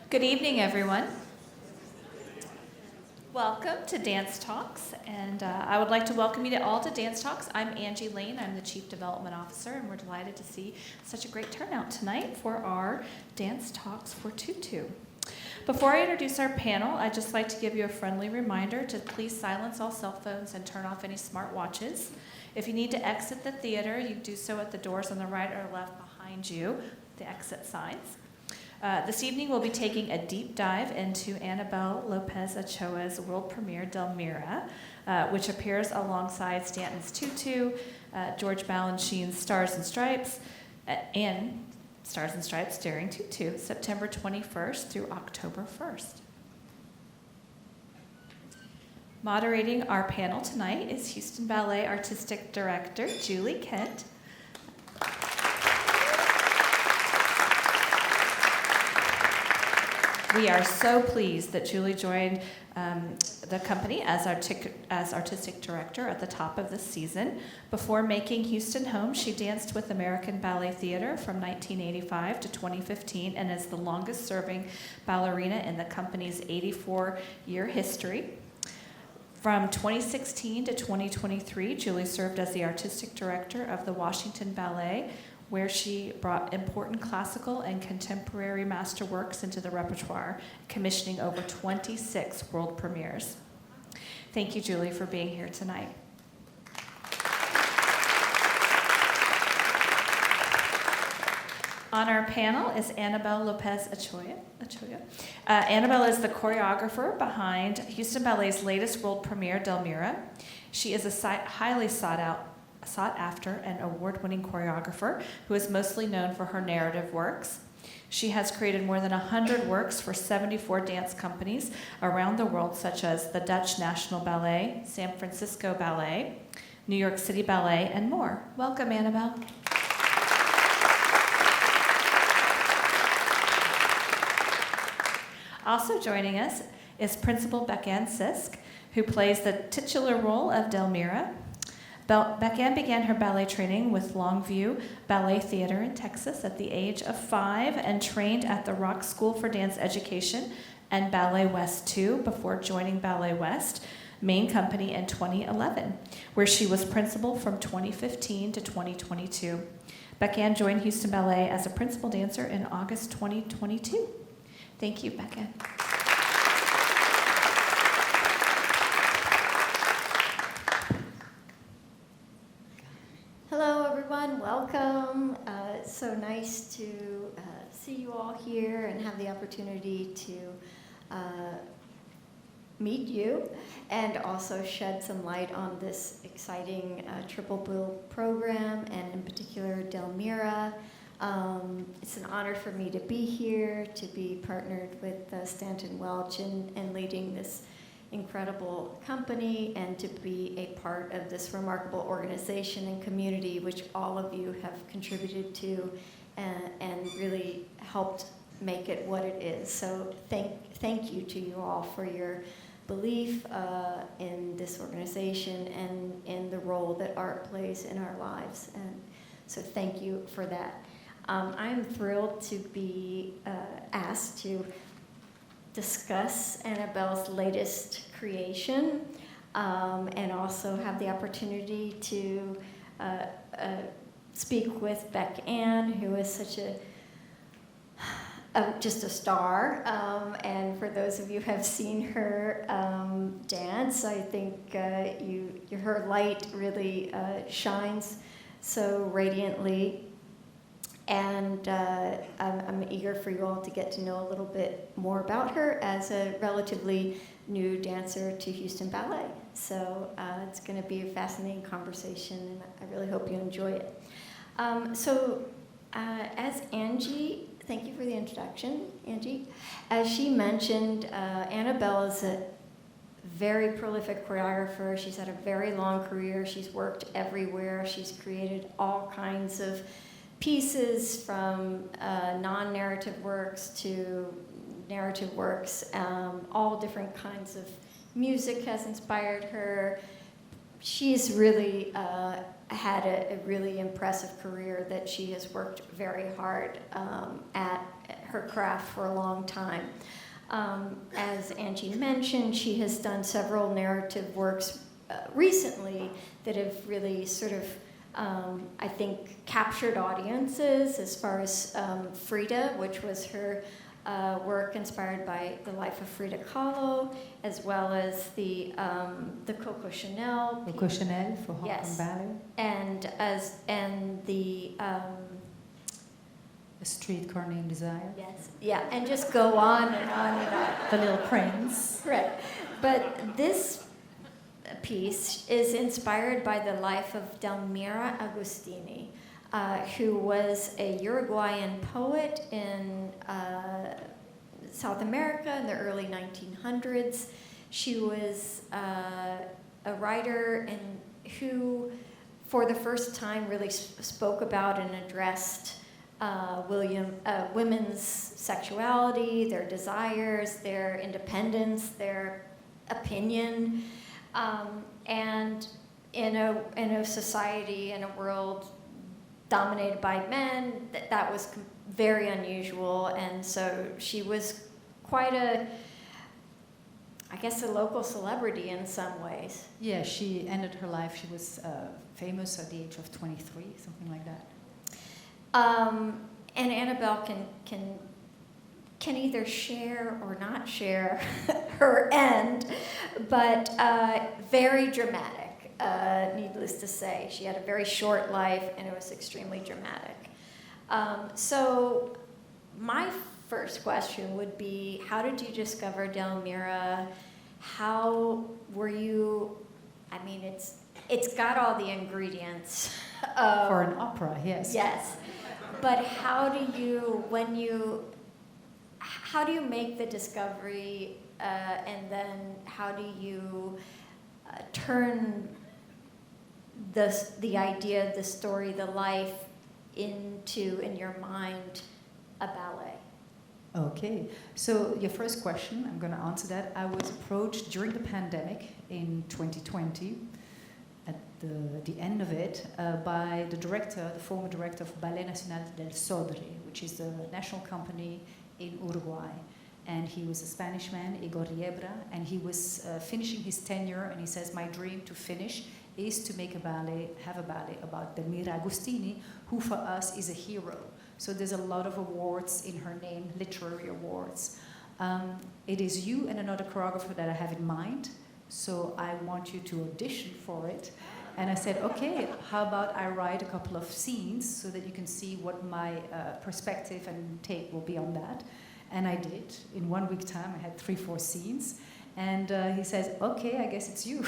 Good evening, everyone. Welcome to Dance Talks, and I would like to welcome you all to Dance Talks. I'm Angie Lane. I'm the Chief Development Officer, and we're delighted to see such a great turnout tonight for our Dance Talks for Tutu. Before I introduce our panel, I'd just like to give you a friendly reminder to please silence all cell phones and turn off any smart watches. If you need to exit the theater, you do so at the doors on the right or left behind you, the exit signs. This evening we'll be taking a deep dive into Annabelle Lopez Ochoa's world premiere, Delmira, which appears alongside Stanton's Tutu, George Balanchine's Stars and Stripes, and Stars and Stripes Daring Tutu, September 21st through October 1st. Moderating our panel tonight is Houston Ballet Artistic Director Julie Kent. We are so pleased that Julie joined the company as artistic director at the top of this season. Before making Houston home, she danced with American Ballet Theater from 1985 to 2015 and is the longest-serving ballerina in the company's 84-year history. From 2016 to 2023, Julie served as the artistic director of the Washington Ballet, where she brought important classical and contemporary masterworks into the repertoire, commissioning over 26 world premieres. Thank you, Julie, for being here tonight. On our panel is Annabelle Lopez Ochoa. Annabelle is the choreographer behind Houston Ballet's latest world premiere, Delmira. She is a highly sought after and award-winning choreographer who is mostly known for her narrative works. She has created more than 100 works for 74 dance companies around the world, such as the Dutch National Ballet, San Francisco Ballet, New York City Ballet, and more. Welcome, Annabelle. Also joining us is Principal Beckanne Sisk, who plays the titular role of Delmira. Beckanne began her ballet training with Longview Ballet Theater in Texas at the age of 5 and trained at the Rock School for Dance Education and Ballet West II before joining Ballet West main company in 2011, where she was principal from 2015 to 2022. Beckanne joined Houston Ballet as a principal dancer in August 2022. Thank you, Beckanne. Hello, everyone. Welcome. It's so nice to see you all here and have the opportunity to meet you and also shed some light on this exciting triple bill program, and in particular Delmira. It's an honor for me to be here, to be partnered with Stanton Welch and leading this incredible company, and to be a part of this remarkable organization and community which all of you have contributed to and really helped make it what it is. So thank you to you all for your belief in this organization and in the role that art plays in our lives. And so thank you for that. I'm thrilled to be asked to discuss Annabelle's latest creation and also have the opportunity to speak with Beckanne, who is such just a star. And for those of you who have seen her dance, I think her light really shines so radiantly. And I'm eager for you all to get to know a little bit more about her as a relatively new dancer to Houston Ballet. So it's going to be a fascinating conversation, and I really hope you enjoy it. As Angie, thank you for the introduction, Angie. As she mentioned, Annabelle is a very prolific choreographer. She's had a very long career. She's worked everywhere. She's created all kinds of pieces, from non-narrative works to narrative works. All different kinds of music has inspired her. She's really had a really impressive career that she has worked very hard at her craft for a long time. As Angie mentioned, she has done several narrative works recently that have really sort of, I think, captured audiences as far as Frida, which was her work inspired by the life of Frida Kahlo, as well as the Coco Chanel. Coco Chanel for Hong Kong Yes. Ballet. And the A Streetcar Named Desire. yes, yeah, and just go on and on and on. The Little Prince. Right, but this piece is inspired by the life of Delmira Agustini, who was a Uruguayan poet in South America in the early 1900s. She was a writer and who, for the first time, really spoke about and addressed women's sexuality, their desires, their independence, their opinion, and in a society, in a world dominated by men, that was very unusual, and so she was quite a local celebrity in some ways. Yeah, she ended her life. She was famous at the age of 23, something like that. And Annabelle can either share or not share her end, but very dramatic, needless to say. She had a very short life, and it was extremely dramatic. So my first question would be, how did you discover Delmira? How were you, I mean, it's got all the ingredients. For an opera, yes. Yes. But how do you make the discovery, and then how do you turn the idea, the story, the life into, in your mind, a ballet? Okay, so your first question, I'm going to answer that. I was approached during the pandemic in 2020, at the end of it, by the director, the former director of Ballet Nacional del Sodre, which is the national company in Uruguay. And he was a Spanish man, Igor Riebra, and he was finishing his tenure, and he says, my dream to finish is to make have a ballet about Delmira Agustini, who for us is a hero. So there's a lot of awards in her name, literary awards. It is you and another choreographer that I have in mind, so I want you to audition for it. And I said, okay, how about I write a couple of scenes so that you can see what my perspective and take will be on that. And I did. In 1 week time, I had 3-4 scenes. And he says, okay, I guess it's you.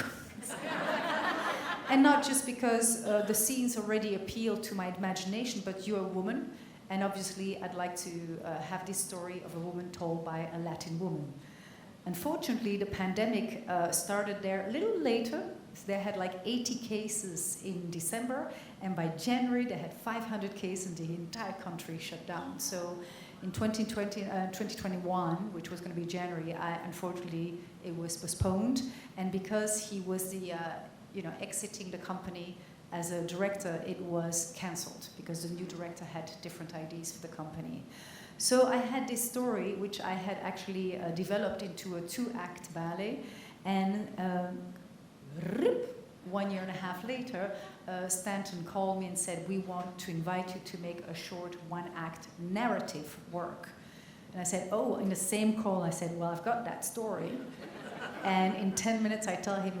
And not just because the scenes already appeal to my imagination, but you're a woman. And obviously, I'd like to have this story of a woman told by a Latin woman. Unfortunately, the pandemic started there a little later. So they had like 80 cases in December, and by January they had 500 cases and the entire country shut down. So in 2021, which was going to be January, unfortunately it was postponed. And because he was the, exiting the company as a director, it was cancelled because the new director had different ideas for the company. So I had this story, which I had actually developed into a 2-act ballet, and 1.5 years later, Stanton called me and said, we want to invite you to make a short 1-act narrative work. And I said, oh, in the same call, I said, well, I've got that story. And in 10 minutes, I tell him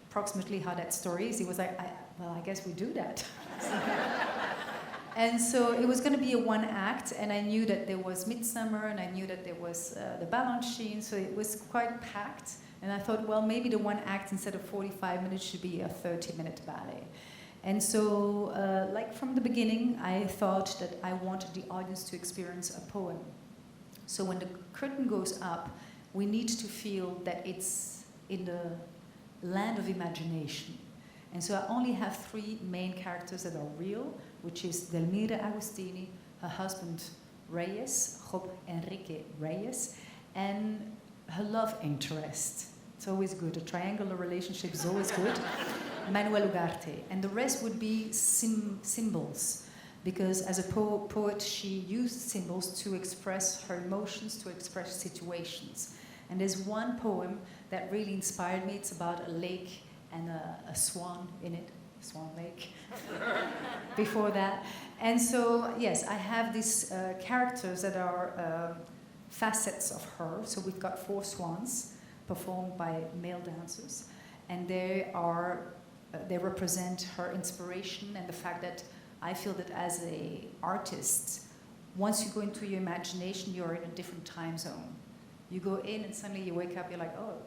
approximately how that story is. He was like, well, I guess we do that. And so it was going to be a 1-act, and I knew that there was Midsummer, and I knew that there was the Balanchine, so it was quite packed. And I thought, well, maybe the 1-act, instead of 45 minutes, should be a 30-minute ballet. And so, like from the beginning, I thought that I wanted the audience to experience a poem. So when the curtain goes up, we need to feel that it's in the land of imagination. And so I only have 3 main characters that are real, which is Delmira Agustini, her husband Reyes, Job Enrique Reyes, and her love interest, It's always good. A triangular relationship is always good. Manuel Ugarte. And the rest would be symbols. Because as a poet, she used symbols to express her emotions, to express situations. And there's one poem that really inspired me. It's about a lake and a swan in it. Swan Lake. Before that. And so, yes, I have these characters that are facets of her. So we've got 4 swans performed by male dancers. And they represent her inspiration and the fact that I feel that as an artist, once you go into your imagination, you're in a different time zone. You go in and suddenly you wake up, you're like, oh,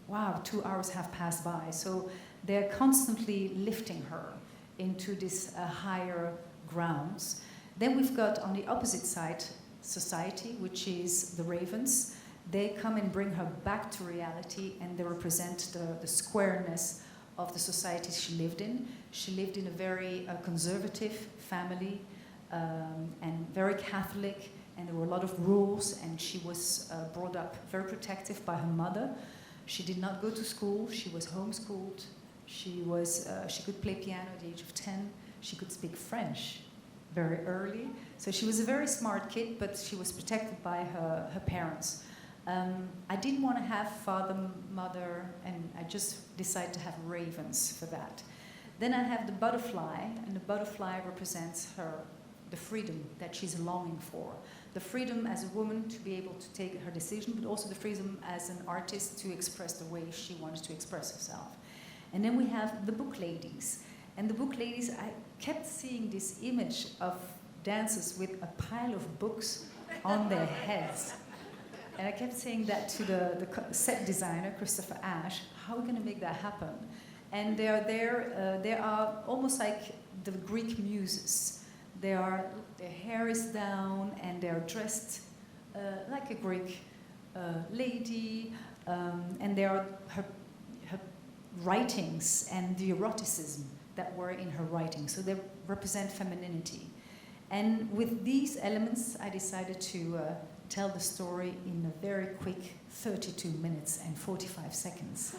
wow, 2 hours have passed by. So they're constantly lifting her into this higher grounds. Then we've got on the opposite side, society, which is the ravens. They come and bring her back to reality, and they represent the squareness of the society she lived in. She lived in a very conservative family and very Catholic, and there were a lot of rules, and she was brought up very protective by her mother. She did not go to school. She was homeschooled. She could play piano at the age of 10. She could speak French very early. So she was a very smart kid, but she was protected by her parents. I didn't want to have father, mother, and I just decided to have ravens for that. Then I have the butterfly, and the butterfly represents the freedom that she's longing for. The freedom as a woman to be able to take her decision, but also the freedom as an artist to express the way she wanted to express herself. And then we have the book ladies. And the book ladies, I kept seeing this image of dancers with a pile of books on their heads. And I kept saying that to the set designer, Christopher Ashe, how are we going to make that happen? And they are there, they are almost like the Greek muses. Their hair is down and they're dressed like a Greek lady, and there are her writings and the eroticism that were in her writing. So they represent femininity. And with these elements, I decided to tell the story in a very quick 32 minutes and 45 seconds.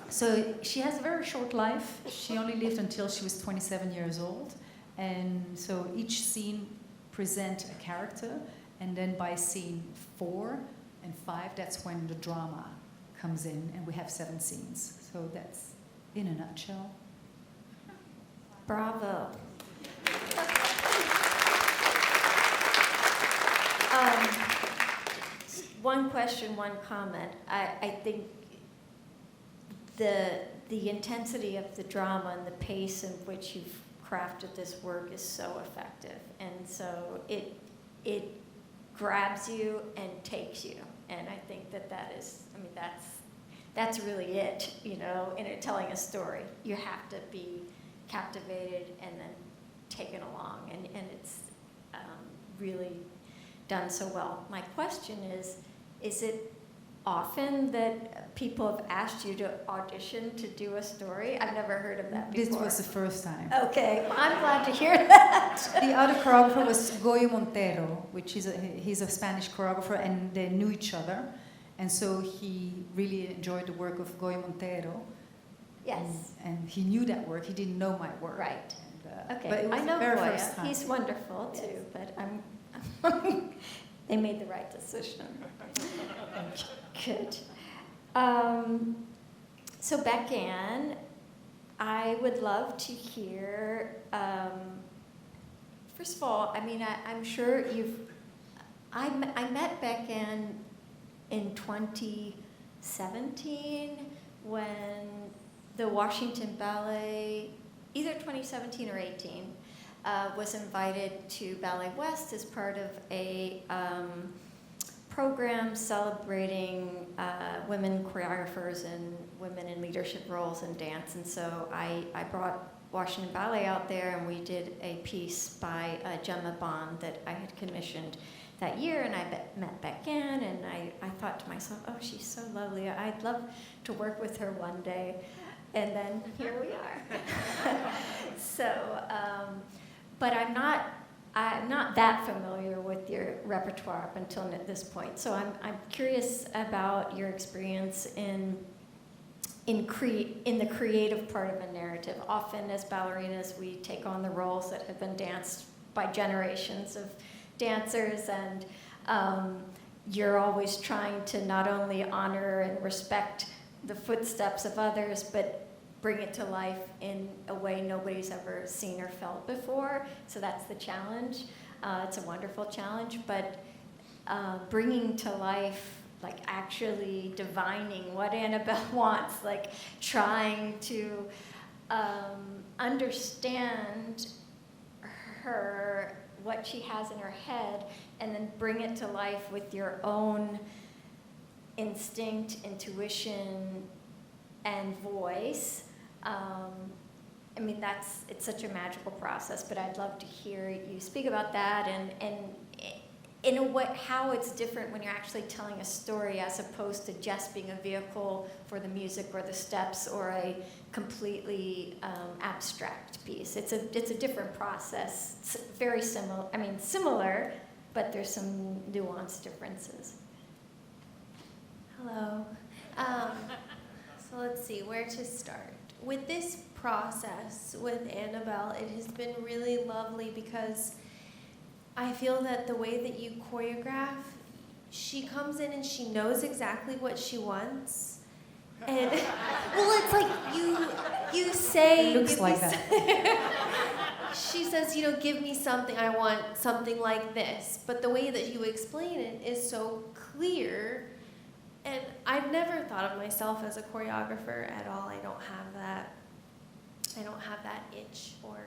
So she has a very short life. She only lived until she was 27 years old. And so each scene presents a character, and then by scene 4 and 5, that's when the drama comes in, and we have 7 scenes. So that's in a nutshell. Bravo. One question, one comment. I think the intensity of the drama and the pace in which you've crafted this work is so effective, and so it grabs you and takes you, and I think that's really it, in telling a story. You have to be captivated and then taken along, and it's really done so well. My question is it often that people have asked you to audition to do a story? I've never heard of that before. This was the first time. Okay, well, I'm glad to hear that. The other choreographer was Goyo Montero, which is he's a Spanish choreographer, and they knew each other. And so he really enjoyed the work of Goyo Montero. Yes. And he knew that work. He didn't know my work. Right. And, Okay, but it was I know the very Goya. first time. He's wonderful too, Yes. but they made the right decision. Good. So Beckanne, I would love to hear, first of all, I'm sure I met Beckanne in 2017 when the Washington Ballet, either 2017 or 18, was invited to Ballet West as part of a program celebrating women choreographers and women in leadership roles in dance. And so I brought Washington Ballet out there, and we did a piece by Gemma Bond that I had commissioned that year, and I met Beckanne, and I thought to myself, oh, she's so lovely. I'd love to work with her one day. And then here we are. So, but I'm not that familiar with your repertoire up until this point. So I'm curious about your experience in the creative part of a narrative. Often as ballerinas, we take on the roles that have been danced by generations of dancers, and you're always trying to not only honor and respect the footsteps of others, but bring it to life in a way nobody's ever seen or felt before. So that's the challenge. It's a wonderful challenge, but bringing to life, like actually divining what Annabelle wants, like trying to understand her, what she has in her head, and then bring it to life with your own instinct, intuition, and voice. I mean, it's such a magical process, but I'd love to hear you speak about that, and in a way, how it's different when you're actually telling a story as opposed to just being a vehicle for the music or the steps or a completely abstract piece. It's a different process. It's very similar. I mean, similar, but there's some nuanced differences. Hello. So let's see where to start. With this process with Annabelle, it has been really lovely because I feel that the way that you choreograph, she comes in and she knows exactly what she wants. And well, it's like you say. It looks like that. She says, give me something. I want something like this. But the way that you explain it is so clear. And I've never thought of myself as a choreographer at all. I don't have that itch or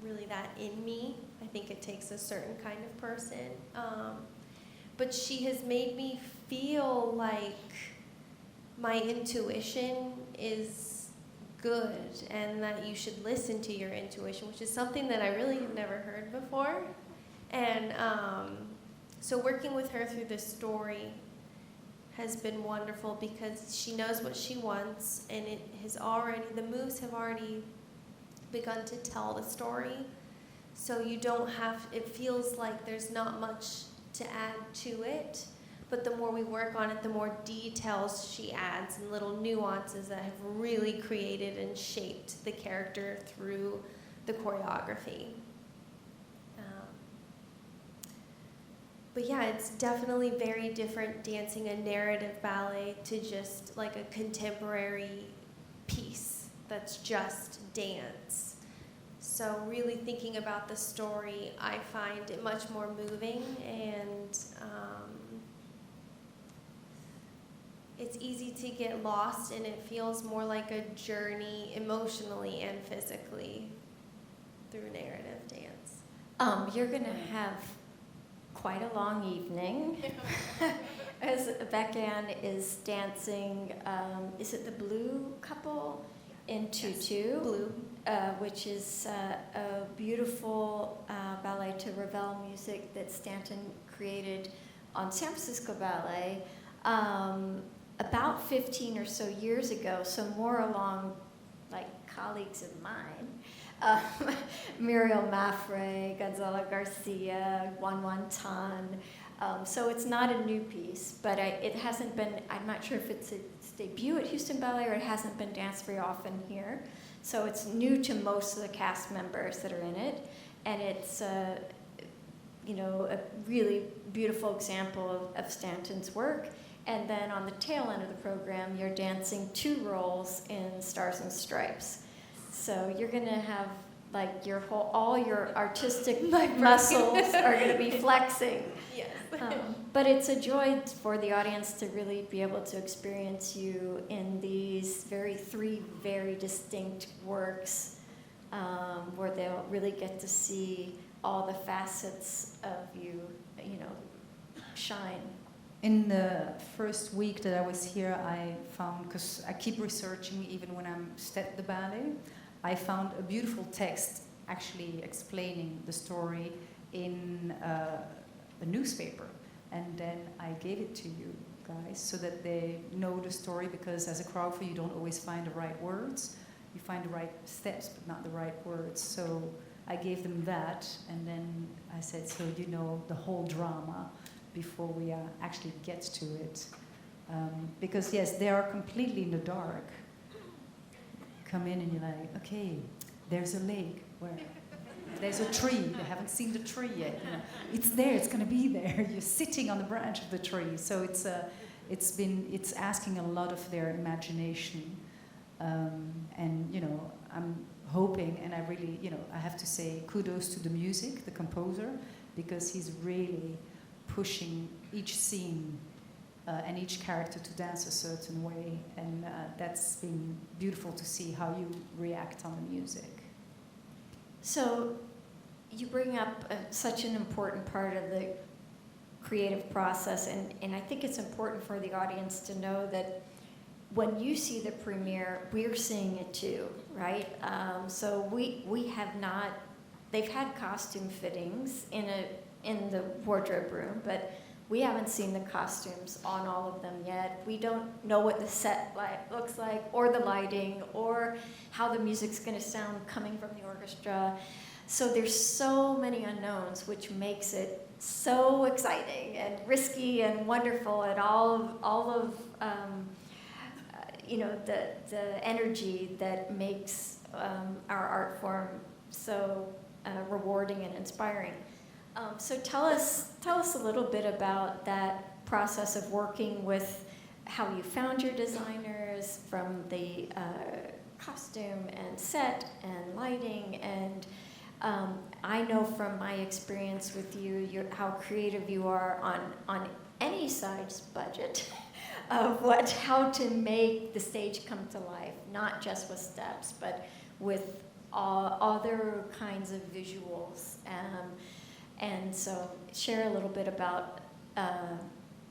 really that in me. I think it takes a certain kind of person. But she has made me feel like my intuition is good and that you should listen to your intuition, which is something that I really have never heard before. And so working with her through this story has been wonderful because she knows what she wants, and the moves have already begun to tell the story. So it feels like there's not much to add to it, but the more we work on it, the more details she adds and little nuances that have really created and shaped the character through the choreography. But yeah, it's definitely very different dancing a narrative ballet to just like a contemporary piece that's just dance. So really thinking about the story, I find it much more moving, and it's easy to get lost, and it feels more like a journey emotionally and physically through narrative dance. You're gonna have quite a long evening as Beckanne is dancing. Is it the Blue couple in Tutu? Yes. Blue. Which is a beautiful ballet to Ravel music that Stanton created on San Francisco Ballet about 15 or so years ago, so more along like colleagues of mine. Muriel Maffray, Gonzalo Garcia, Juan Tan. So it's not a new piece, but it hasn't been, I'm not sure if it's its debut at Houston Ballet or it hasn't been danced very often here. So it's new to most of the cast members that are in it. And it's a really beautiful example of Stanton's work. And then on the tail end of the program, you're dancing 2 roles in Stars and Stripes. So you're going to have like all your artistic muscles are going to be flexing. Yes. But it's a joy for the audience to really be able to experience you in these 3 very distinct works, where they'll really get to see all the facets of you, shine. In the first week that I was here, I found, because I keep researching even when I'm at the ballet, I found a beautiful text actually explaining the story in a newspaper. And then I gave it to you guys so that they know the story, because as a choreographer you don't always find the right words. You find the right steps but not the right words. So I gave them that, and then I said, so you know the whole drama before we actually get to it. Because yes, they are completely in the dark. Come in and you're like, okay, there's a lake. Where? There's a tree. They haven't seen the tree yet. You know, it's there. It's going to be there. You're sitting on the branch of the tree. So it's asking a lot of their imagination. And you know, I'm hoping, and I really, you know, I have to say kudos to the music, the composer, because he's really pushing each scene and each character to dance a certain way, and that's been beautiful to see how you react on the music. So you bring up such an important part of the creative process, and I think it's important for the audience to know that when you see the premiere, we're seeing it too, right? So we have not, they've had costume fittings in the wardrobe room, but we haven't seen the costumes on all of them yet. We don't know what the set looks like, or the lighting, or how the music's going to sound coming from the orchestra. So there's so many unknowns, which makes it so exciting and risky and wonderful, and all of you know, the energy that makes our art form so rewarding and inspiring. So tell us a little bit about that process of working with how you found your designers, from the costume and set and lighting, and I know from my experience with you, how creative you are on any size budget of how to make the stage come to life, not just with steps, but with other kinds of visuals. And so share a little bit about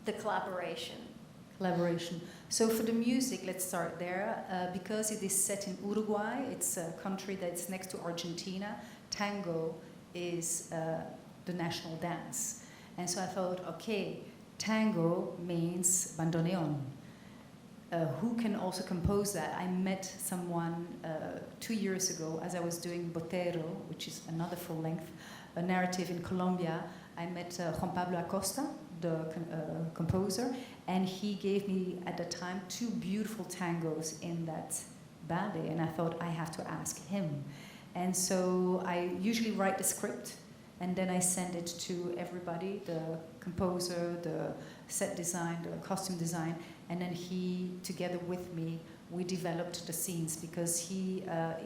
the collaboration. Collaboration. So for the music, let's start there. Because it is set in Uruguay, it's a country that's next to Argentina. Tango is the national dance. And so I thought, okay, tango means bandoneon. Who can also compose that? I met someone 2 years ago as I was doing Botero, which is another full-length narrative in Colombia. I met Juan Pablo Acosta, the composer, and he gave me at the time 2 beautiful tangos in that ballet, and I thought I have to ask him. And so I usually write the script, and then I send it to everybody, the composer, the set design, the costume design, and then he, together with me, we developed the scenes, because he's a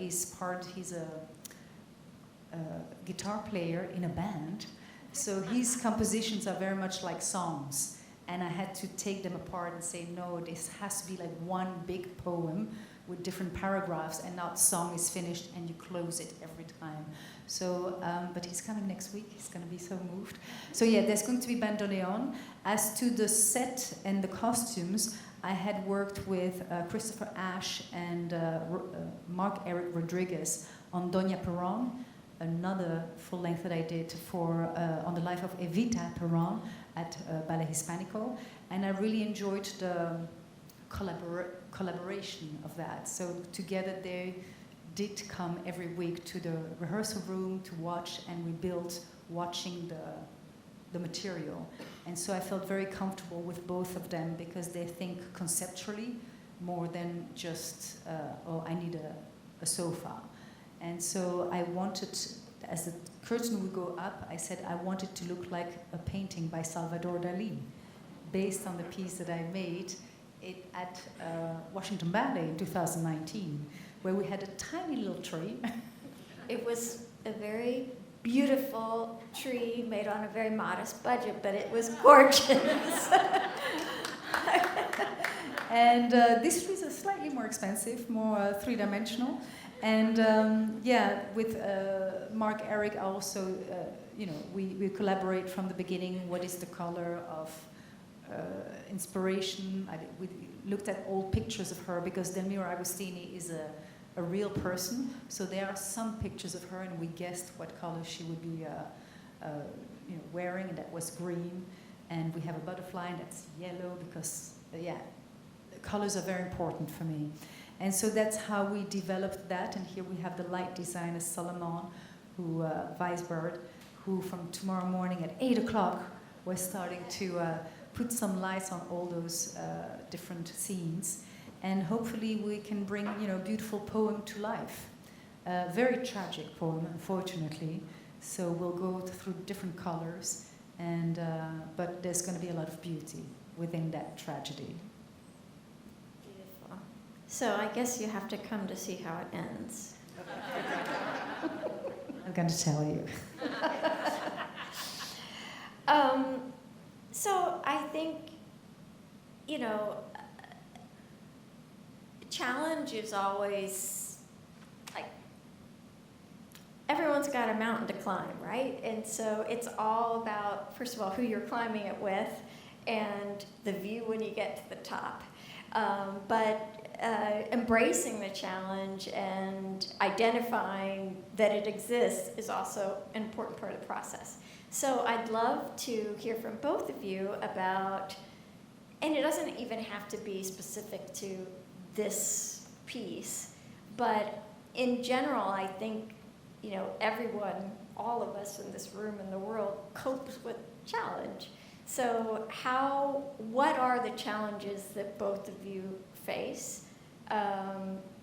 guitar player in a band, so his compositions are very much like songs, and I had to take them apart and say, no, this has to be like one big poem with different paragraphs, and not song is finished and you close it every time. So, but he's coming next week, he's going to be so moved. So yeah, there's going to be bandoneon. As to the set and the costumes, I had worked with Christopher Ashe and Mark-Eric Rodriguez on Doña Perón, another full length that I did for on the life of Evita Perón at Ballet Hispanico, and I really enjoyed the collaboration of that. So together they did come every week to the rehearsal room to watch, and we built watching the material. And so I felt very comfortable with both of them, because they think conceptually more than just, oh, I need a sofa. And so I wanted, as the curtain would go up, I said I wanted to look like a painting by Salvador Dali, based on the piece that I made at Washington Ballet in 2019, where we had a tiny little tree. It was a very beautiful tree made on a very modest budget, but it was gorgeous. And these trees are slightly more expensive, more three-dimensional. And yeah, with Mark-Eric also, you know, we collaborate from the beginning. What is the color of inspiration? We looked at old pictures of her, because Delmira Agustini is a real person. So there are some pictures of her, and we guessed what color she would be you know, wearing, and that was green. And we have a butterfly, and that's yellow, because, yeah, colors are very important for me. And so that's how we developed that. And here we have the light designer, Solomon, who Weisberg, who from tomorrow morning at 8 o'clock we're starting to put some lights on all those different scenes, and hopefully we can bring a beautiful poem to life. Very tragic poem, unfortunately. So we'll go through different colors, and but there's going to be a lot of beauty within that tragedy. Beautiful. So I guess you have to come to see how it ends. I'm going to tell you. So I think, challenge is always, like, everyone's got a mountain to climb, right? And so it's all about, first of all, who you're climbing it with and the view when you get to the top. But embracing the challenge and identifying that it exists is also an important part of the process. So I'd love to hear from both of you about, and it doesn't even have to be specific to this piece, but in general, I think, everyone, all of us in this room in the world, copes with challenge. So what are the challenges that both of you face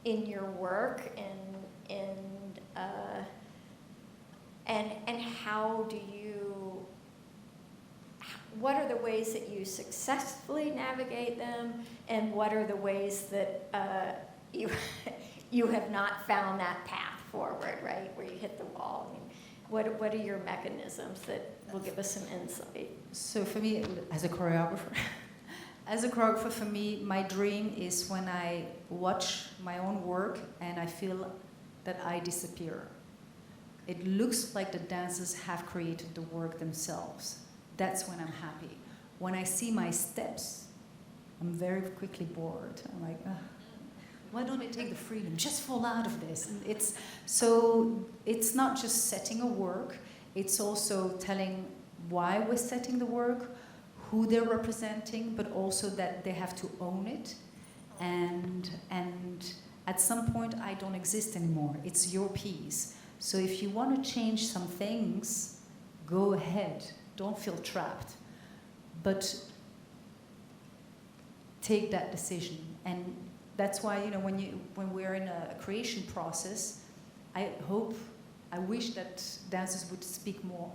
in your work, and how do you, what are the ways that you successfully navigate them, and what are the ways that you have not found that path forward, right, where you hit the wall? I mean, what are your mechanisms that will give us some insight? So for me, as a choreographer, for me, my dream is when I watch my own work and I feel that I disappear. It looks like the dancers have created the work themselves. That's when I'm happy. When I see my steps, I'm very quickly bored. I'm like, why don't I take the freedom? Just fall out of this. And it's not just setting a work, it's also telling why we're setting the work, who they're representing, but also that they have to own it. And at some point, I don't exist anymore. It's your piece. So if you want to change some things, go ahead. Don't feel trapped. But take that decision. And that's why, when we're in a creation process, I wish that dancers would speak more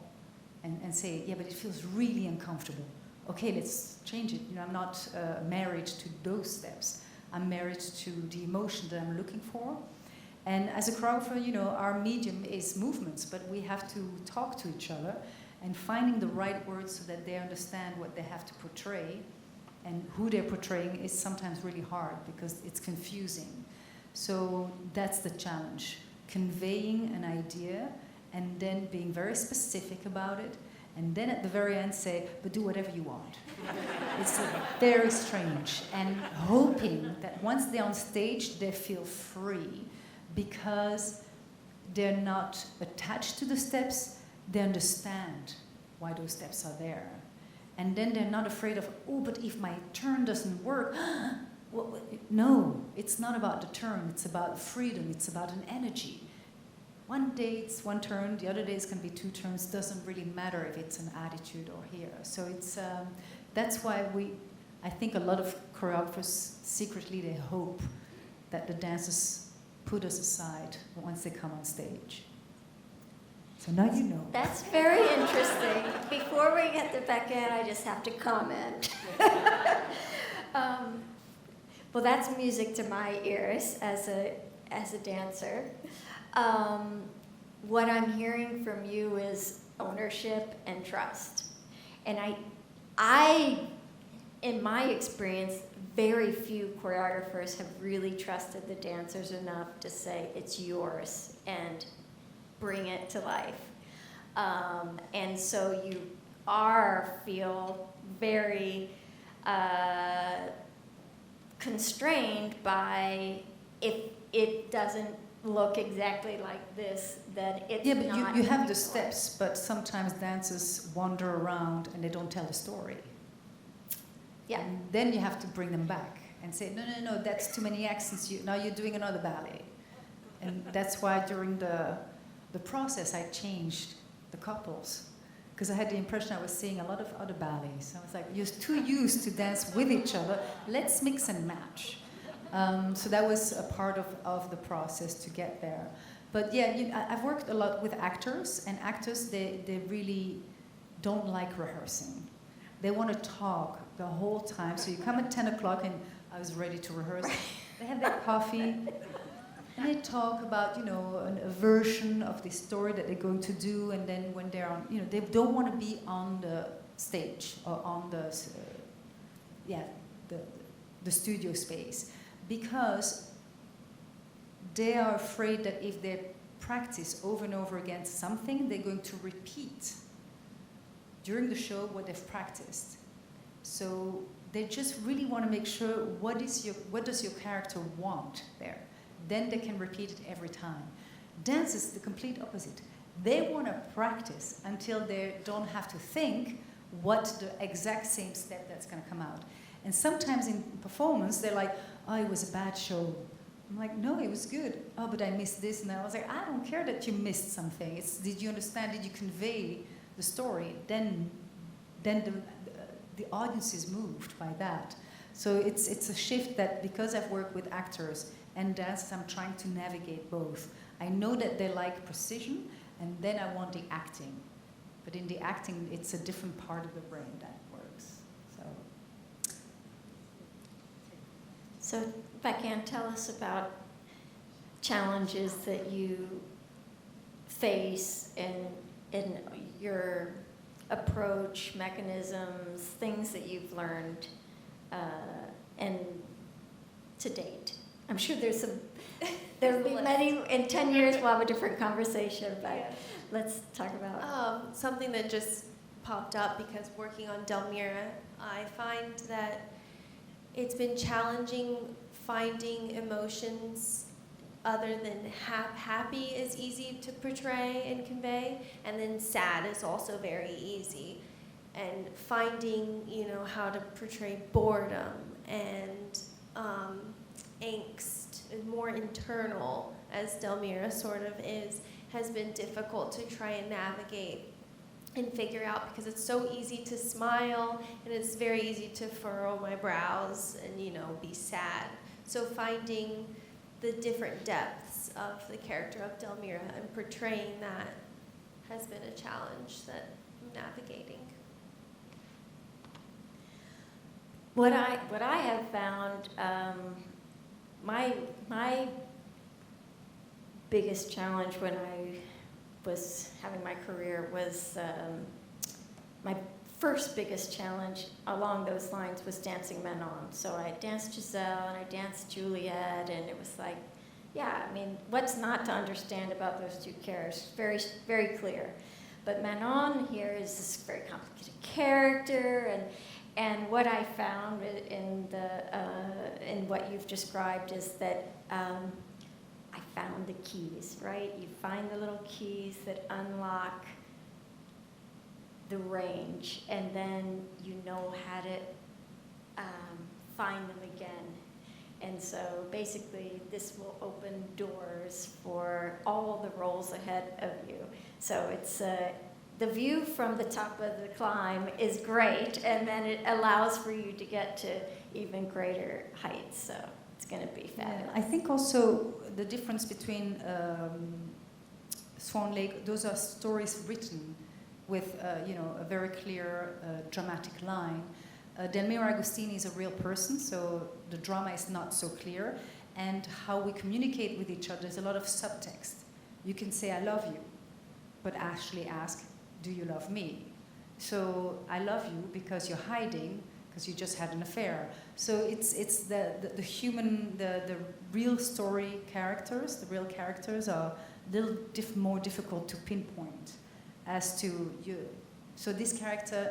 and say, yeah, but it feels really uncomfortable. Okay, let's change it. I'm not married to those steps. I'm married to the emotion that I'm looking for. And as a choreographer, our medium is movements, but we have to talk to each other, and finding the right words so that they understand what they have to portray and who they're portraying is sometimes really hard because it's confusing. So that's the challenge, conveying an idea and then being very specific about it, and then at the very end say, but do whatever you want. It's very strange, and hoping that once they're on stage, they feel free because they're not attached to the steps, they understand why those steps are there. And then they're not afraid of, oh, but if my turn doesn't work, well, no, it's not about the turn, it's about freedom, it's about an energy. One day it's one turn, the other day it's going to be two turns, doesn't really matter if it's an attitude or here. So it's, that's why I think a lot of choreographers secretly, they hope that the dancers put us aside once they come on stage. So now you know. That's very interesting. Before we get to Beccanne, I just have to comment. Well, that's music to my ears as a dancer. What I'm hearing from you is ownership and trust. And I, in my experience, very few choreographers have really trusted the dancers enough to say, it's yours, and bring it to life. And so you feel very constrained by, if it doesn't look exactly like this, then it's yeah, but not you have the yours. steps, but sometimes dancers wander around and they don't tell the story. Yeah. And then you have to bring them back and say, no, that's too many accents. Now you're doing another ballet. And that's why during the the process, I changed the couples. Because I had the impression I was seeing a lot of other ballets. I was like, you're too used to dance with each other. Let's mix and match. So that was a part of the process to get there. But yeah, I've worked a lot with actors, and actors, they really don't like rehearsing. They want to talk the whole time. So you come at 10 o'clock and I was ready to rehearse. They have their coffee and they talk about, a version of the story that they're going to do. And then when they're on, they don't want to be on the stage or on the studio space, because they are afraid that if they practice over and over again something, they're going to repeat during the show what they've practiced. So they just really want to make sure what does your character want there. Then they can repeat it every time. Dance is the complete opposite. They want to practice until they don't have to think what the exact same step that's going to come out. And sometimes in performance, they're like, oh, it was a bad show. I'm like, no, it was good. Oh, but I missed this. And I was like, I don't care that you missed something. It's, did you understand? Did you convey the story? Then the audience is moved by that. So it's a shift that, because I've worked with actors and dancers, I'm trying to navigate both. I know that they like precision, and then I want the acting. But in the acting, it's a different part of the brain that works. So, Beckanne, tell us about challenges that you face in your approach, mechanisms, things that you've learned, and to date. I'm sure there'll be many, in 10 years we'll have a different conversation, but let's talk about. Something that just popped up because working on Delmira, I find that it's been challenging finding emotions other than happy is easy to portray and convey, and then sad is also very easy. And finding, how to portray boredom and angst, and more internal, as Delmira sort of is, has been difficult to try and navigate and figure out, because it's so easy to smile and it's very easy to furrow my brows and be sad. So finding the different depths of the character of Delmira and portraying that has been a challenge that I'm navigating. What I have found, my biggest challenge when I was having my career was my first biggest challenge along those lines was dancing Manon. So I danced Giselle and I danced Juliet, and it was like, what's not to understand about those two characters? Very, very clear. But Manon here is this very complicated character, and what I found in what you've described is that I found the keys, right? You find the little keys that unlock the range, and then you know how to find them again. And so basically this will open doors for all the roles ahead of you. So it's the view from the top of the climb is great, and then it allows for you to get to even greater heights. So it's going to be fabulous. I think also the difference between Swan Lake, those are stories written with a very clear dramatic line. Delmira Agustini is a real person, so the drama is not so clear. And how we communicate with each other, there's a lot of subtext. You can say, I love you, but actually ask, do you love me? So I love you because you're hiding, because you just had an affair. So it's the human, the real story characters, the real characters are a little more difficult to pinpoint as to you. So this character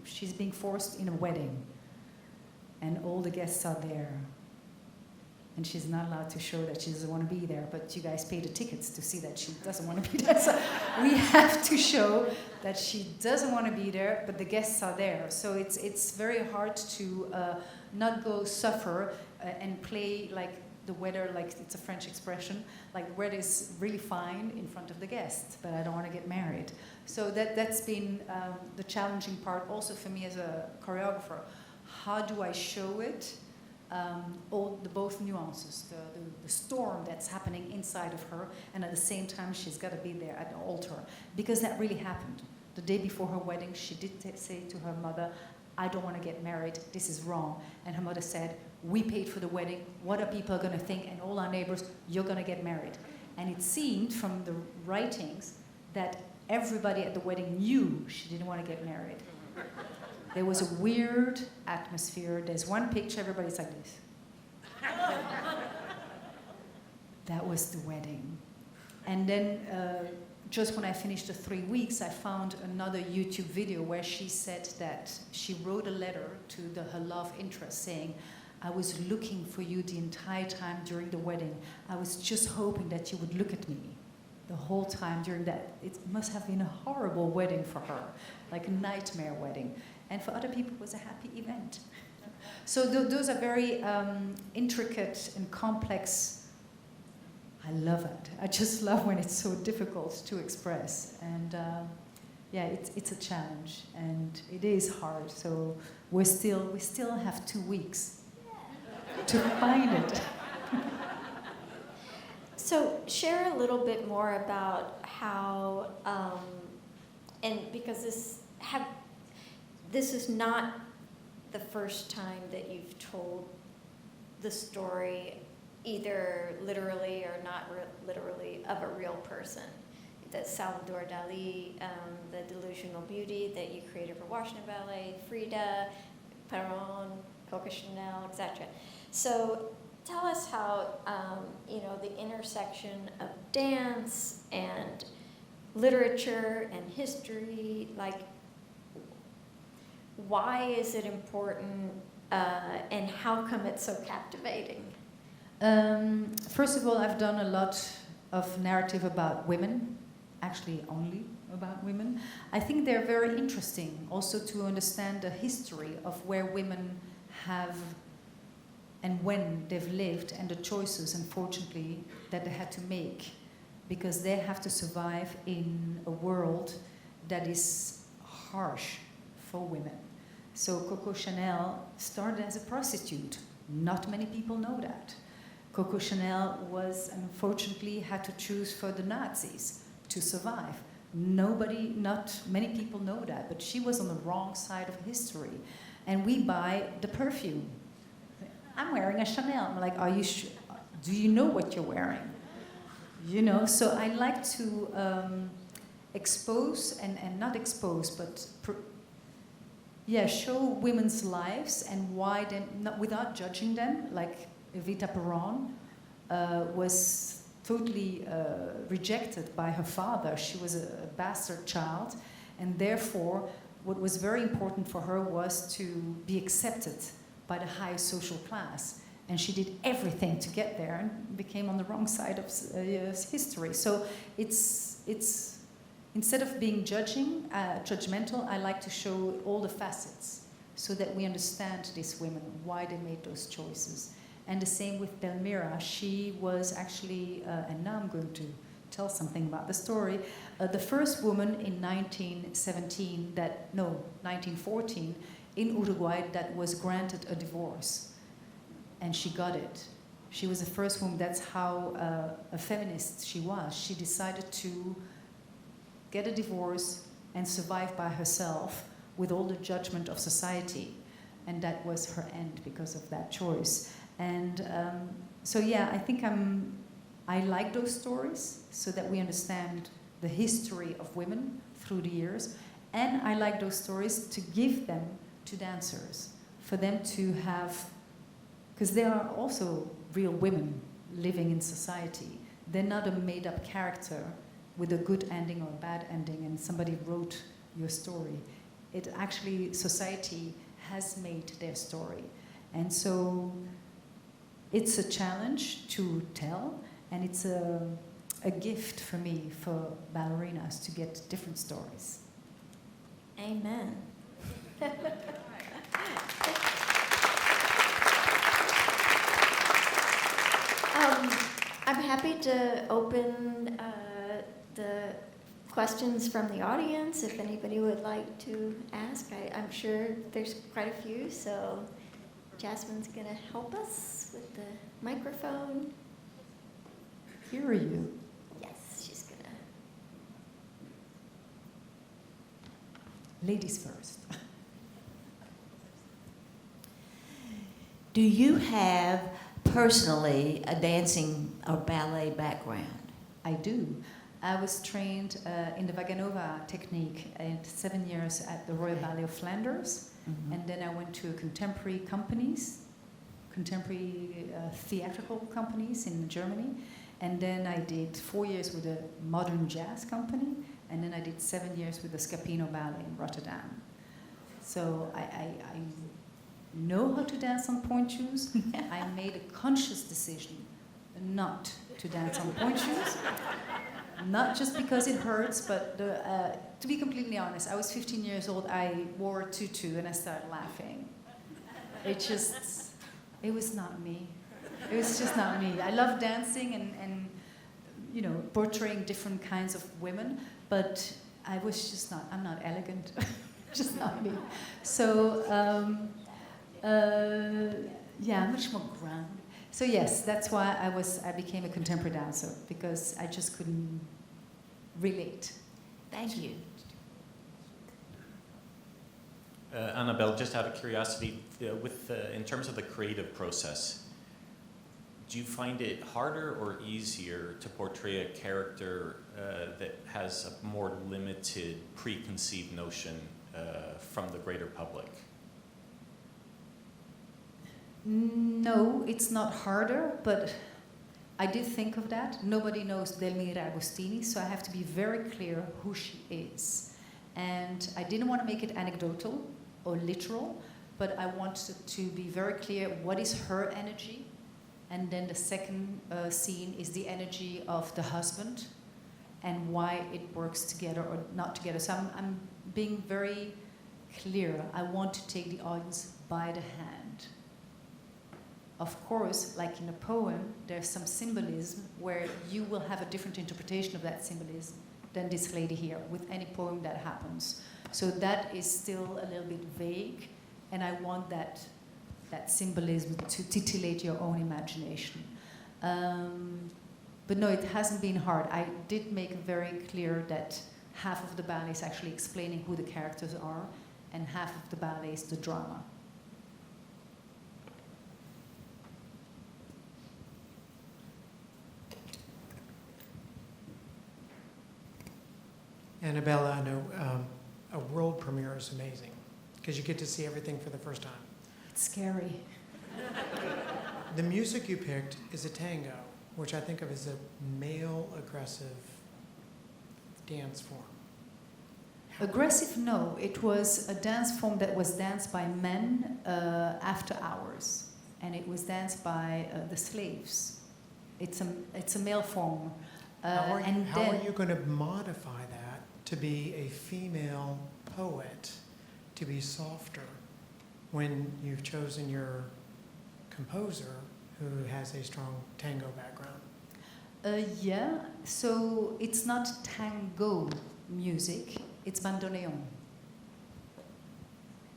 she's being forced in a wedding, and all the guests are there. And she's not allowed to show that she doesn't want to be there, but you guys pay the tickets to see that she doesn't want to be there. So we have to show that she doesn't want to be there, but the guests are there. So it's very hard to not go suffer and play like the weather, like it's a French expression, like the weather is really fine in front of the guests, but I don't want to get married. So that's been the challenging part also for me as a choreographer. How do I show it? Both nuances, the storm that's happening inside of her, and at the same time she's got to be there at the altar, because that really happened. The day before her wedding, she did say to her mother, I don't want to get married, this is wrong. And her mother said, we paid for the wedding, what are people going to think? And all our neighbors, you're going to get married. And it seemed from the writings that everybody at the wedding knew she didn't want to get married. There was a weird atmosphere. There's one picture, everybody's like this. That was the wedding. And then just when I finished the 3 weeks, I found another YouTube video where she said that she wrote a letter to her love interest saying, I was looking for you the entire time during the wedding. I was just hoping that you would look at me the whole time during that. It must have been a horrible wedding for her, like a nightmare wedding. And for other people, it was a happy event. So those are very intricate and complex. I love it. I just love when it's so difficult to express. And yeah, it's a challenge, and it is hard. So we still have 2 weeks to find it. So share a little bit more about how, and because this is not the first time that you've told the story, either literally or not literally, of a real person. The Salvador Dali, the delusional beauty that you created for Washington Ballet, Frida, Perron, Coco Chanel, etc. So tell us how, the intersection of dance and literature and history, like, why is it important, and how come it's so captivating? First of all, I've done a lot of narrative about women, actually only about women. I think they're very interesting also to understand the history of where women have and when they've lived, and the choices, unfortunately, that they had to make, because they have to survive in a world that is harsh for women. So Coco Chanel started as a prostitute. Not many people know that. Coco Chanel unfortunately had to choose for the Nazis to survive. Not many people know that, but she was on the wrong side of history. And we buy the perfume. I'm wearing a Chanel. I'm like, are you sure? Do you know what you're wearing? So I like to expose, and not expose, but show women's lives and why they, without judging them, like Evita Peron was totally rejected by her father. She was a bastard child, and therefore what was very important for her was to be accepted by the high social class. And she did everything to get there and became on the wrong side of history. So it's instead of being judgmental, I like to show all the facets so that we understand these women, why they made those choices. And the same with Delmira. She was actually, and now I'm going to tell something about the story, the first woman in 1914, in Uruguay that was granted a divorce. And she got it. She was the first woman. That's how a feminist she was. She decided to get a divorce and survive by herself with all the judgment of society. And that was her end because of that choice. And I think I like those stories so that we understand the history of women through the years. And I like those stories to give them to dancers, for them to have, because they are also real women living in society. They're not a made-up character with a good ending or a bad ending and somebody wrote your story. It actually, society has made their story. And so it's a challenge to tell, and it's a gift for me, for ballerinas, to get different stories. Amen. happy to open the questions from the audience if anybody would like to ask. I'm sure there's quite a few, so Jasmine's going to help us with the microphone. Hear you. Yes, she's going to. Ladies first. Do you have personally a dancing or ballet background? I do. I was trained in the Vaganova technique at 7 years at the Royal Ballet of Flanders, and then I went to contemporary theatrical companies in Germany, and then I did 4 years with a modern jazz company, and then I did 7 years with the Scapino Ballet in Rotterdam. So I know how to dance on point shoes. I made a conscious decision not to dance on point shoes. Not just because it hurts, but to be completely honest, I was 15 years old, I wore a tutu and I started laughing. It was not me. It was just not me. I love dancing and you know, portraying different kinds of women, but I'm not elegant. Just not me. So, yeah, much more grounded. So yes, that's why I became a contemporary dancer, because I just couldn't relate. Thank you. Annabelle, just out of curiosity, in terms of the creative process, do you find it harder or easier to portray a character that has a more limited preconceived notion from the greater public? No, it's not harder, but I did think of that. Nobody knows Delmira Agustini, so I have to be very clear who she is. And I didn't want to make it anecdotal or literal, but I wanted to be very clear what is her energy. And then the second scene is the energy of the husband and why it works together or not together. So I'm being very clear. I want to take the audience by the hand. Of course, like in a poem, there's some symbolism where you will have a different interpretation of that symbolism than this lady here, with any poem that happens. So that is still a little bit vague, and I want that symbolism to titillate your own imagination. But no, it hasn't been hard. I did make it very clear that half of the ballet is actually explaining who the characters are, and half of the ballet is the drama. Annabelle, I know a world premiere is amazing because you get to see everything for the first time. It's scary. The music you picked is a tango, which I think of as a male aggressive dance form. Aggressive, no. It was a dance form that was danced by men after hours, and it was danced by the slaves. It's a male form. How are you going to modify that to be a female poet, to be softer, when you've chosen your composer who has a strong tango background? Yeah, so it's not tango music, it's bandoneon.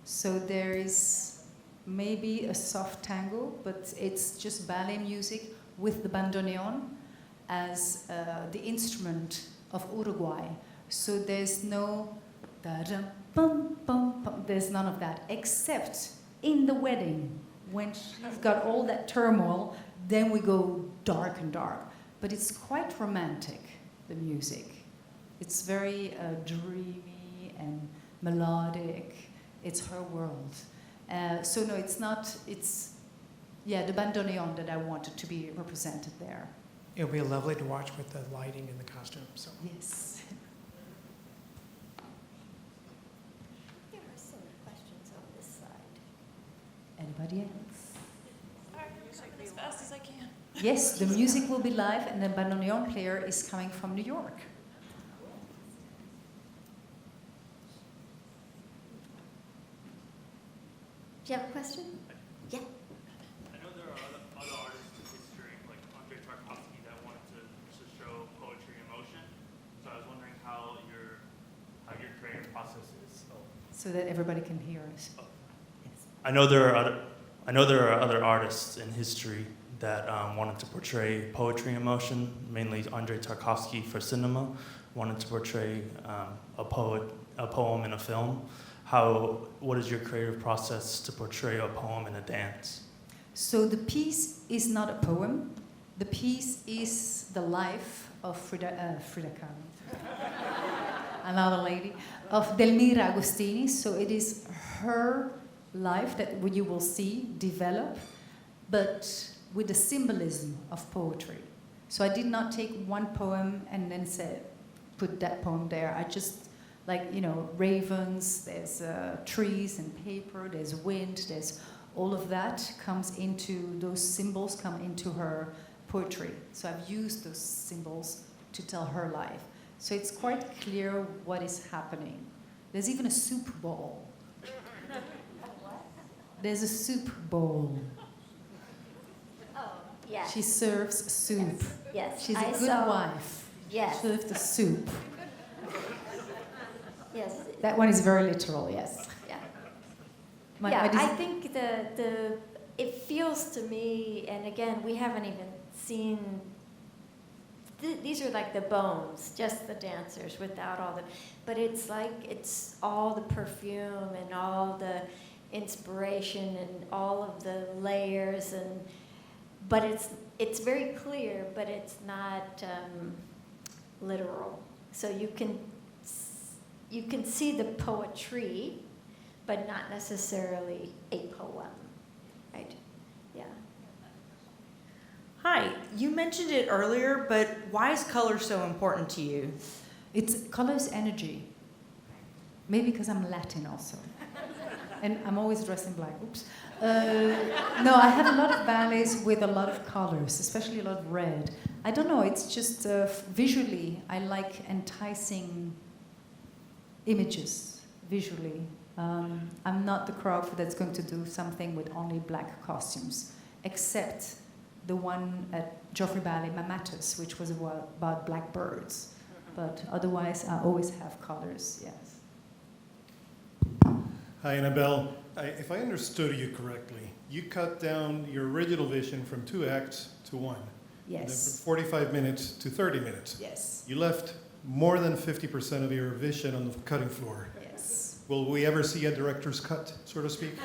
So there is maybe a soft tango, but it's just ballet music with the bandoneon as the instrument of Uruguay. So there's no da-dum, bum, bum, bum. There's none of that, except in the wedding, when she's got all that turmoil, then we go dark and dark. But it's quite romantic, the music. It's very dreamy and melodic. It's her world. So no, it's not, it's, yeah, the bandoneon that I wanted to be represented there. It'll be lovely to watch with the lighting and the costume. So. Yes. There are some questions on this side. Anybody else? All right, I'm typing as fast as I can. Yes, the music will be live, and the bandoneon player is coming from New York. Do you have a question? Yeah. I know there are other artists in history, like Andre Tarkovsky, that wanted to so I was wondering how your creative process is. So that everybody can hear us. I know there are other artists in history that wanted to portray poetry in motion, mainly Andrei Tarkovsky for cinema, wanted to portray a poem in a film. What is your creative process to portray a poem in a dance? So the piece is not a poem. The piece is the life of Frida Kahlo, another lady, of Delmira Agustini. So it is her life that you will see develop, but with the symbolism of poetry. So I did not take one poem and then say, put that poem there. I just, like, ravens, there's trees and paper, there's wind, there's all of that those symbols come into her poetry. So I've used those symbols to tell her life. So it's quite clear what is happening. There's even a soup bowl. There's a soup bowl. Oh, yes. She serves soup. Yes. She's a I good saw- wife. Yes. Serves the soup. Yes. That one is very literal, yes. Yeah. My Yeah, I desi- think it feels to me, and again, we haven't even seen, these are like the bones, just the dancers without all the, but it's like it's all the perfume and all the inspiration and all of the layers, but it's very clear, but it's not literal. So you can see the poetry, but not necessarily a poem, right? Yeah. Hi, you mentioned it earlier, but why is color so important to you? Color's energy. Maybe because I'm Latin also. And I'm always dressed in black. Oops. No, I have a lot of ballets with a lot of colors, especially a lot of red. I don't know, it's just visually, I like enticing images visually. I'm not the choreographer that's going to do something with only black costumes, except the one at Joffrey Ballet, Mamatus, which was about black birds. But otherwise, I always have colors, yes. Hi, Annabelle. If I understood you correctly, you cut down your original vision from 2 acts to 1. Yes. 45 minutes to 30 minutes. Yes. You left more than 50% of your vision on the cutting floor. Yes. Will we ever see a director's cut, so to speak?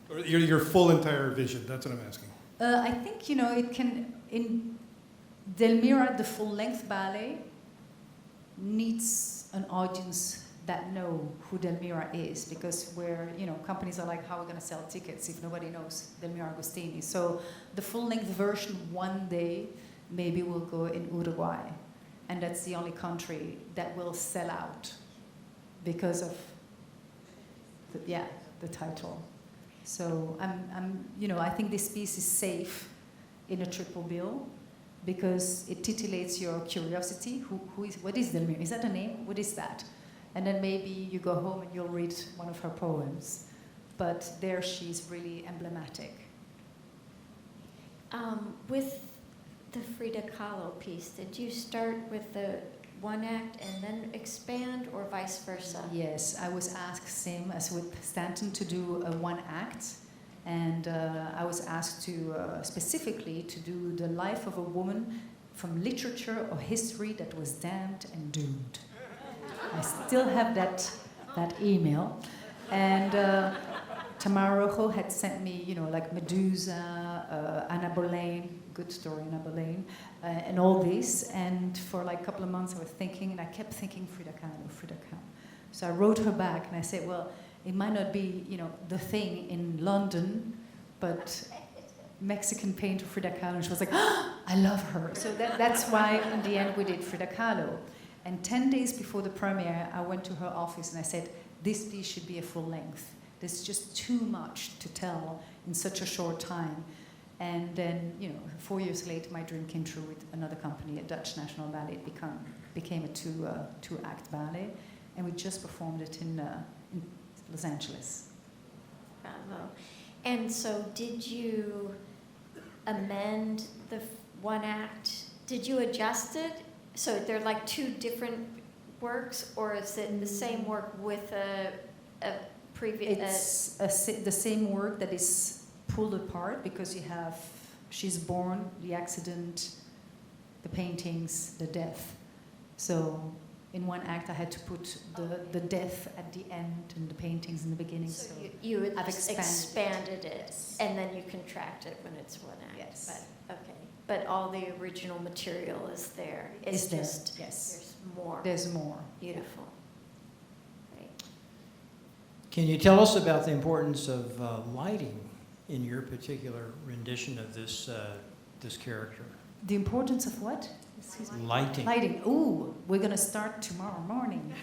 Or your full entire vision? That's what I'm asking. I think, it can, in Delmira, the full-length ballet needs an audience that know who Delmira is, because companies are like, how are we going to sell tickets if nobody knows Delmira Agustini? So the full-length version one day maybe will go in Uruguay, and that's the only country that will sell out because of the title. So I think this piece is safe in a triple bill because it titillates your curiosity. What is Delmira? Is that a name? What is that? And then maybe you go home and you'll read one of her poems. But there she's really emblematic. With the Frida Kahlo piece, did you start with the 1 act and then expand, or vice versa? Yes, I was asked, same as with Stanton, to do a 1 act. And I was asked to specifically to do the life of a woman from literature or history that was damned and doomed. I still have that email. And Tamara Rojo had sent me, like Medusa, Annabelle Lopez, good story, Annabelle Lopez, and all this. And for like a couple of months I was thinking, and I kept thinking Frida Kahlo. So I wrote her back and I said, well, it might not be, the thing in London, but Mexican painter Frida Kahlo. And she was like, oh, I love her. So that's why in the end we did Frida Kahlo. And 10 days before the premiere, I went to her office and I said, this piece should be a full length. There's just too much to tell in such a short time. And then, 4 years later, my dream came true with another company, a Dutch National Ballet. It became a two-act ballet. And we just performed it in Los Angeles. Bravo. And so did you amend the 1 act Did you adjust it? So they're like two different works, or is it the same work with a previous? It's the same work that is pulled apart because you have she's born, the accident, the paintings, the death. So in one act I had to put the death at the end and the paintings in the beginning. So So you had I've expanded it, Yes. and then you contract it when it's one act. Yes. But, okay. But all the original material is there. It's Is there, just yes. there's more. There's more. Beautiful. Great. Can you tell us about the importance of lighting in your particular rendition of this character? The importance of what? Excuse me. Lighting. Lighting. Ooh, we're going to start tomorrow morning.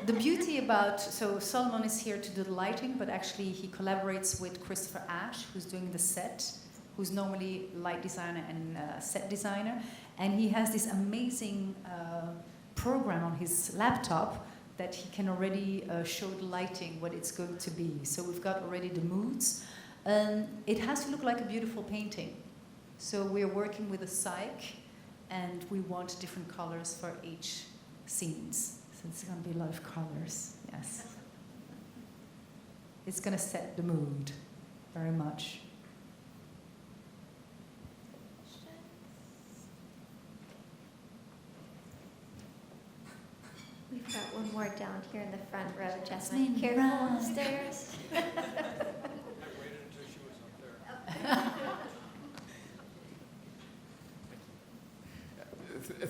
The beauty about, so Solomon is here to do the lighting, but actually he collaborates with Christopher Ash, who's doing the set, who's normally light designer and set designer. And he has this amazing program on his laptop that he can already show the lighting, what it's going to be. So we've got already the moods. It has to look like a beautiful painting. So we're working with a Sisk, and we want different colors for each scenes. So it's going to be a lot of colors, yes. It's going to set the mood very much. We've got one more down here in the front row. Jasmine, Jasmine, careful on the run. stairs.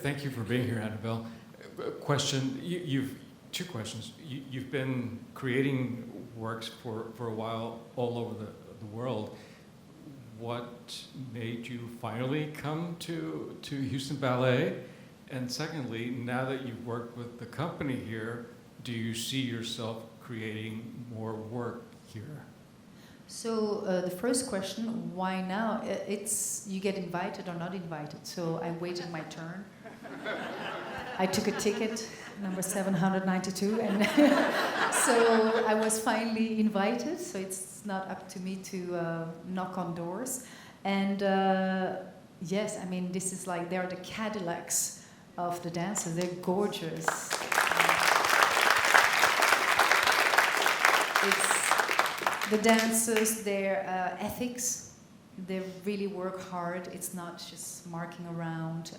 Thank you for being here, Annabelle. Question, two questions. You've been creating works for a while all over the world. What made you finally come to Houston Ballet? And secondly, now that you've worked with the company here, do you see yourself creating more work here? So the first question, why now? It's you get invited or not invited. So I waited my turn. I took a ticket, number 792, and so I was finally invited. So it's not up to me to knock on doors. And yes, I mean, this is like, they're the Cadillacs of the dancers. They're gorgeous. It's the dancers, their ethics, they really work hard. It's not just marking around.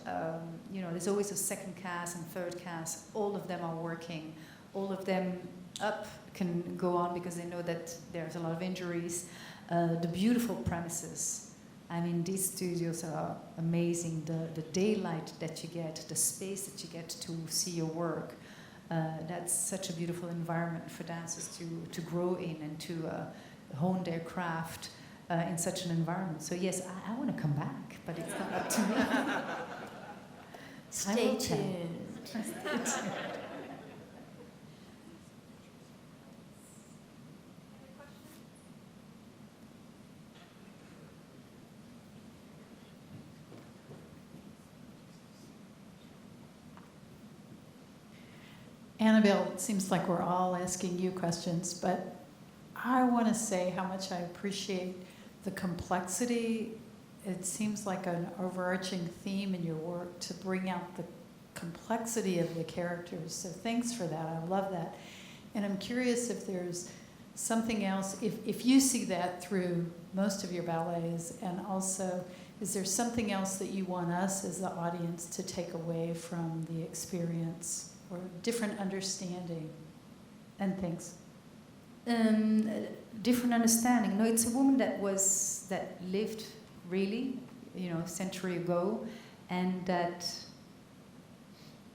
There's always a second cast and third cast. All of them are working. All of them can go on because they know that there's a lot of injuries. The beautiful premises. I mean, these studios are amazing. The daylight that you get, the space that you get to see your work. That's such a beautiful environment for dancers to grow in and to hone their craft in such an environment. So yes, I want to come back, but it's not up to me. Stay tuned. Annabelle, it seems like we're all asking you questions, but I want to say how much I appreciate the complexity. It seems like an overarching theme in your work to bring out the complexity of the characters. So thanks for that. I love that. And I'm curious if there's something else, if you see that through most of your ballets, and also is there something else that you want us as the audience to take away from the experience? Or different understanding, and things. Different understanding. No, it's a woman that lived really, a century ago, and that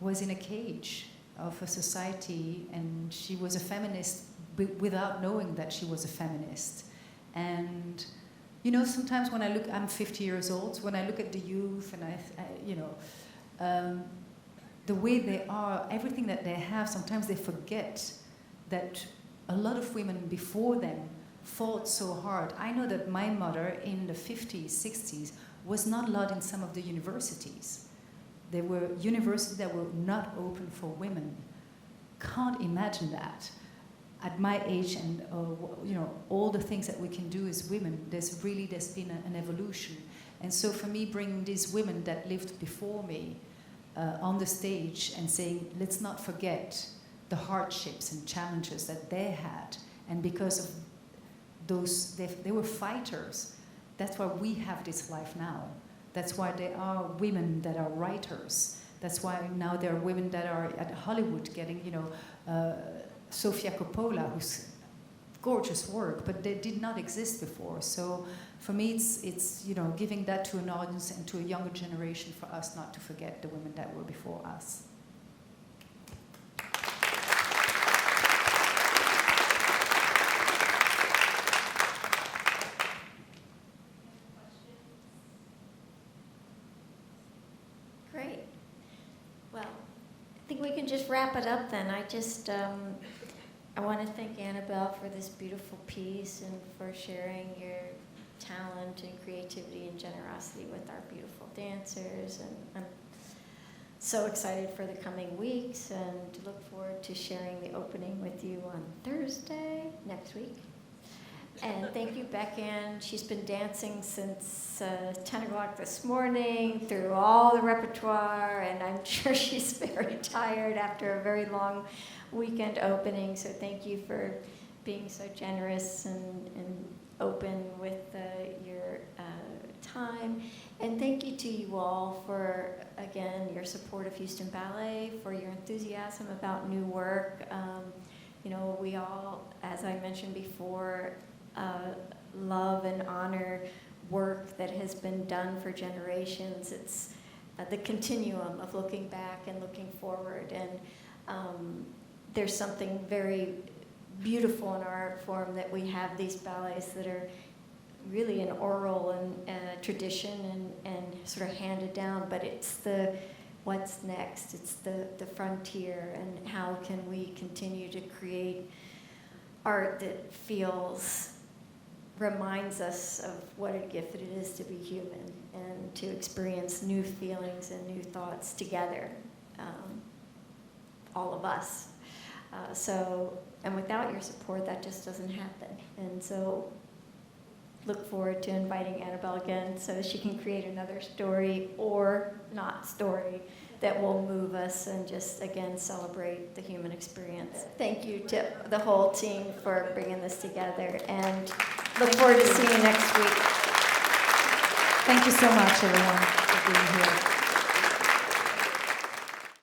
was in a cage of a society, and she was a feminist without knowing that she was a feminist. And sometimes when I look, I'm 50 years old. So when I look at the youth, and the way they are, everything that they have, sometimes they forget that a lot of women before them fought so hard. I know that my mother in the 50s, 60s was not allowed in some of the universities. There were universities that were not open for women. Can't imagine that. At my age and all the things that we can do as women, there's been an evolution. And so for me, bringing these women that lived before me on the stage and saying, let's not forget the hardships and challenges that they had. And because of those, they were fighters. That's why we have this life now. That's why there are women that are writers. That's why now there are women that are at Hollywood getting, Sofia Coppola, who's gorgeous work, but they did not exist before. So for me, it's giving that to an audience and to a younger generation for us not to forget the women that were before us. Great. Well, I think we can just wrap it up then. I want to thank Annabelle for this beautiful piece and for sharing your talent and creativity and generosity with our beautiful dancers. And I'm so excited for the coming weeks and look forward to sharing the opening with you on Thursday next week. And thank you, Beckanne. She's been dancing since 10 o'clock this morning through all the repertoire, and I'm sure she's very tired after a very long weekend opening. So thank you for being so generous and open with your time. And thank you to you all for, again, your support of Houston Ballet, for your enthusiasm about new work. We all, as I mentioned before, love and honor work that has been done for generations. It's the continuum of looking back and looking forward. And there's something very beautiful in our art form that we have these ballets that are really an oral and tradition and sort of handed down, but it's the what's next. It's the frontier, and how can we continue to create art that reminds us of what a gift it is to be human and to experience new feelings and new thoughts together, all of us. And without your support, that just doesn't happen. And so look forward to inviting Annabelle again so she can create another story or not story that will move us and just, again, celebrate the human experience. Thank you to the whole team for bringing this together, and look forward to seeing you next week. Thank you so much, everyone, for being here.